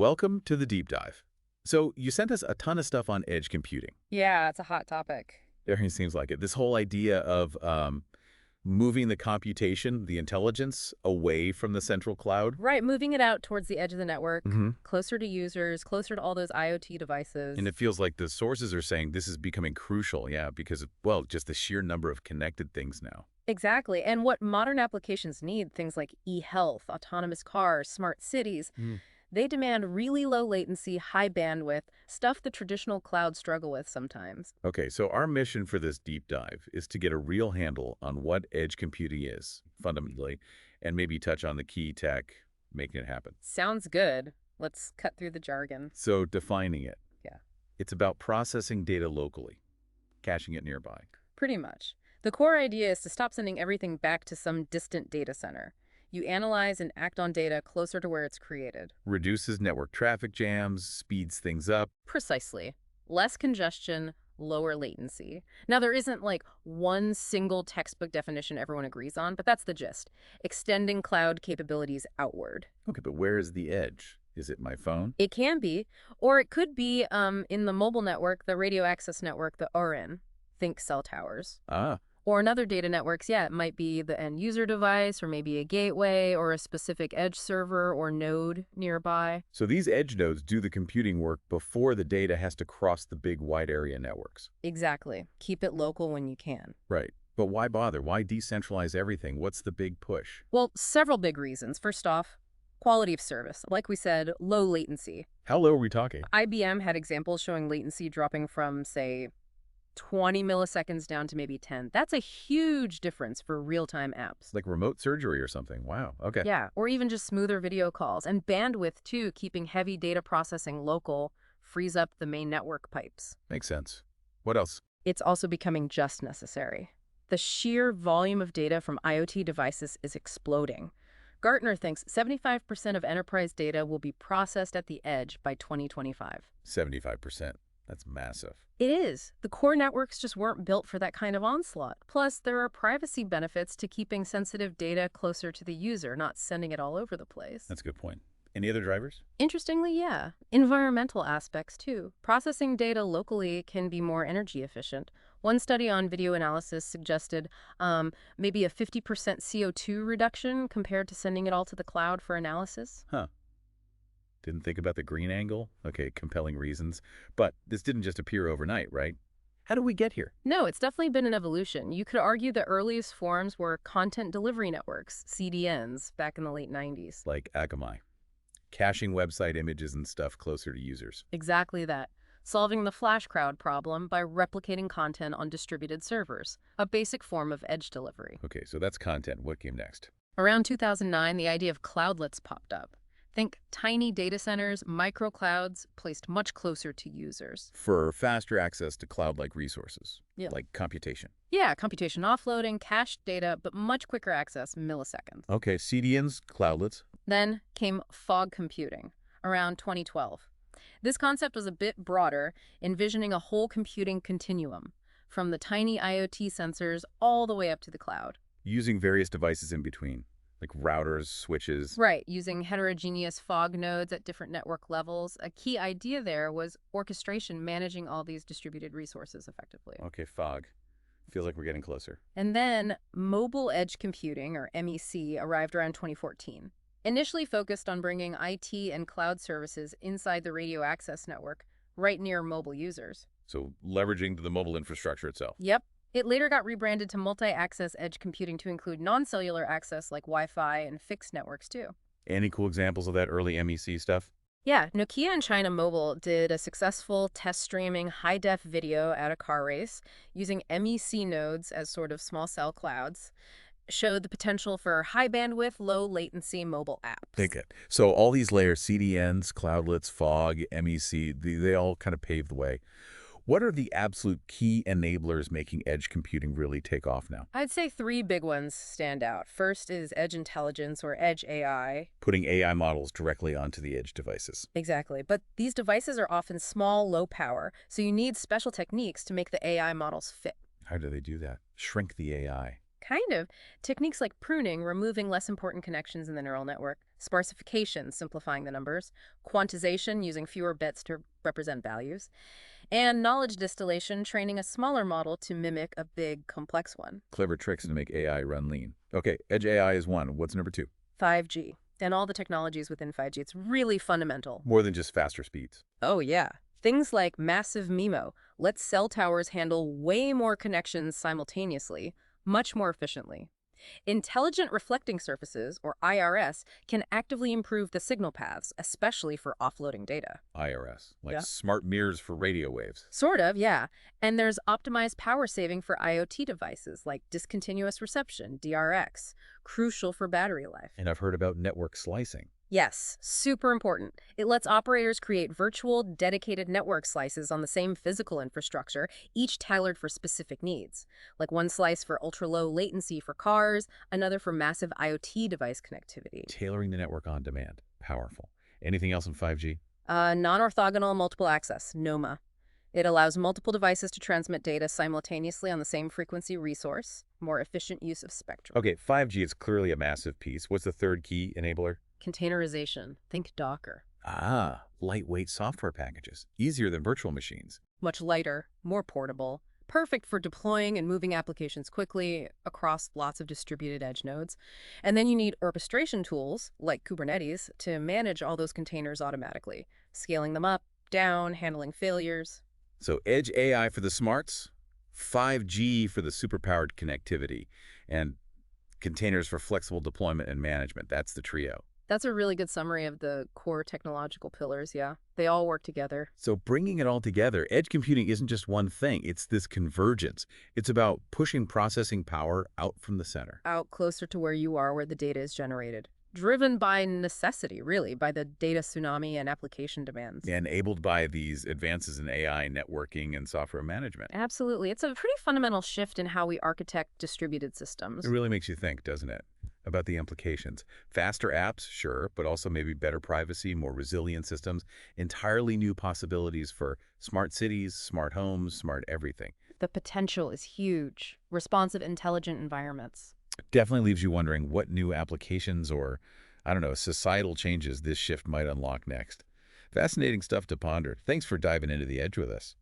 Welcome to the deep dive. So, you sent us a ton of stuff on edge computing. Yeah, it's a hot topic. Definitely seems like it. This whole idea of moving the computation, the intelligence, away from the central cloud. Right, moving it out towards the edge of the network, hmm closer to users, closer to all those IoT And devices. it feels like the sources are saying this is becoming crucial, yeah, because of, well, just the sheer number of connected things now. Exactly. And what modern applications need, things like e-health, autonomous cars, smart cities, Mm. they demand really low latency, high bandwidth, stuff the traditional clouds struggle with sometimes. Okay, so our mission for this deep dive is to get a real handle on what edge computing is, fundamentally, and maybe touch on the key tech making it happen. Sounds good. Let's cut through the jargon. So, defining it. Yeah, It's about processing data locally, caching it nearby. pretty much. The core idea is to stop sending everything back to some distant data center. You analyze and act on data closer to where it's created. Reduces network traffic jams, speeds things up. Precisely. Less congestion, lower latency. Now, there isn't like one single textbook definition everyone agrees on, but that's the gist. Extending cloud capabilities outward. Okay, but where is the edge? Is it my phone? It can be, or it could be in the mobile network, the radio access network, the RN. Think cell towers. Ah, Or in other data networks, yeah, it might be the end user device, or maybe a gateway, or a specific edge server or node nearby. so these edge nodes do the computing work before the data has to cross the big wide area networks. Exactly. Keep it local when you can. Right. But why bother? Why decentralize everything? What's the big push? Well, several big reasons. First off, quality of service. Like we said, low latency. How low are we talking? IBM had examples showing latency dropping from, say, 20 milliseconds down to maybe 10. That's a huge difference for real-time apps. Like remote surgery or something. Wow. Okay. Yeah, or even just smoother video calls. And bandwidth, too, keeping heavy data processing local frees up the main network pipes. Makes sense. What else? It's also becoming just necessary. The sheer volume of data from IoT devices is exploding. Gartner thinks 75% of enterprise data will be processed at the edge by 2025. 75%. That's massive. It is. The core networks just weren't built for that kind of onslaught. Plus, there are privacy benefits to keeping sensitive data closer to the user, not sending it all over the place. That's a good point. Any other drivers? Interestingly, yeah. Environmental aspects, too. Processing data locally can be more energy efficient. One study on video analysis suggested maybe a 50% CO2 reduction compared to sending it all to the cloud for analysis. Huh. Didn't think about the green angle? Okay, compelling reasons. But this didn't just appear overnight, right? How did we get here? No, it's definitely been an evolution. You could argue the earliest forms were content delivery networks, CDNs, back in the late 90s. Like Akamai. Caching website images and stuff closer to users. Exactly that. Solving the flash crowd problem by replicating content on distributed servers, a basic form of edge delivery. Okay, so that's content. What came next? Around 2009, the idea of cloudlets popped up. Think tiny data centers, microclouds, placed much closer to users. For faster access to cloud-like resources, Yeah. like computation. Yeah, computation offloading, cached data, but much quicker access, milliseconds. Okay, CDNs, cloudlets. Then came fog computing, around 2012. This concept was a bit broader, envisioning a whole computing continuum, from the tiny IoT sensors all the way up to the cloud. Using various devices in between, like routers, switches. Right, using heterogeneous fog nodes at different network levels. A key idea there was orchestration, managing all these distributed resources effectively. Okay, fog. Feels like we're getting closer. And then mobile edge computing, or MEC, arrived around 2014. Initially focused on bringing IT and cloud services inside the radio access network, right near mobile users. So leveraging the mobile infrastructure itself. Yep. It later got rebranded to multi-access edge computing to include non-cellular access like Wi-Fi and fixed networks too. Any cool examples of that early MEC stuff? Yeah, Nokia and China Mobile did a successful test streaming high-def video at a car race using MEC nodes as sort of small cell clouds, showed the potential for high bandwidth, low latency mobile apps. Think it. So all these layers, CDNs, cloudlets, fog, MEC, they all kind of pave the way. What are the absolute key enablers making edge computing really take off now? I'd say three big ones stand out. First is edge intelligence, or edge AI. Putting AI models directly onto the edge devices. Exactly. But these devices are often small, low power, so you need special techniques to make the AI models fit. How do they do that? Shrink the AI. Kind of. Techniques like pruning, removing less important connections in the neural network, sparsification, simplifying the numbers, quantization, using fewer bits to represent values, and knowledge distillation, training a smaller model to mimic a big, complex one. Clever tricks to make AI run lean. Okay, edge AI is one. What's number two? 5G. And all the technologies within 5G. It's really fundamental. More than just faster speeds. Oh, yeah. Things like massive MIMO lets cell towers handle way more connections simultaneously, much more efficiently. Intelligent reflecting surfaces, or IRS, can actively improve the signal paths, especially for offloading data. IRS, like Yeah. smart mirrors for radio waves. Sort of, yeah. And there's optimized power saving for IoT devices like discontinuous reception, DRX, crucial for battery life. And I've heard about network slicing. Yes, super important. It lets operators create virtual, dedicated network slices on the same physical infrastructure, each tailored for specific needs. Like one slice for ultra-low latency for cars, another for massive IoT device connectivity. Tailoring the network on demand. Powerful. Anything else in 5G? Non-orthogonal multiple access, NOMA. It allows multiple devices to transmit data simultaneously on the same frequency resource, more efficient use of spectrum. Okay, 5G is clearly a massive piece. What's the third key enabler? Containerization, think Docker. Ah, lightweight software packages. Easier than virtual machines. Much lighter, more portable, perfect for deploying and moving applications quickly across lots of distributed edge nodes. And then you need orchestration tools, like Kubernetes, to manage all those containers automatically, scaling them up, down, handling failures. So edge AI for the smarts, 5G for the superpowered connectivity, and containers for flexible deployment and management. That's the trio. That's a really good summary of the core technological pillars, yeah. They all work together. So bringing it all together, edge computing isn't just one thing. It's this convergence. It's about pushing processing power out from the center. Out closer to where you are, where the data is generated. Driven by necessity, really, by the data tsunami and application demands. Enabled by these advances in AI, networking, and software management. Absolutely. It's a pretty fundamental shift in how we architect distributed systems. It really makes you think, doesn't it, about the implications. Faster apps, sure, but also maybe better privacy, more resilient systems, entirely new possibilities for smart cities, smart homes, smart everything. The potential is huge. Responsive, intelligent environments. Definitely leaves you wondering what new applications or, I don't know, societal changes this shift might unlock next. Fascinating stuff to ponder. Thanks for diving into the edge with us.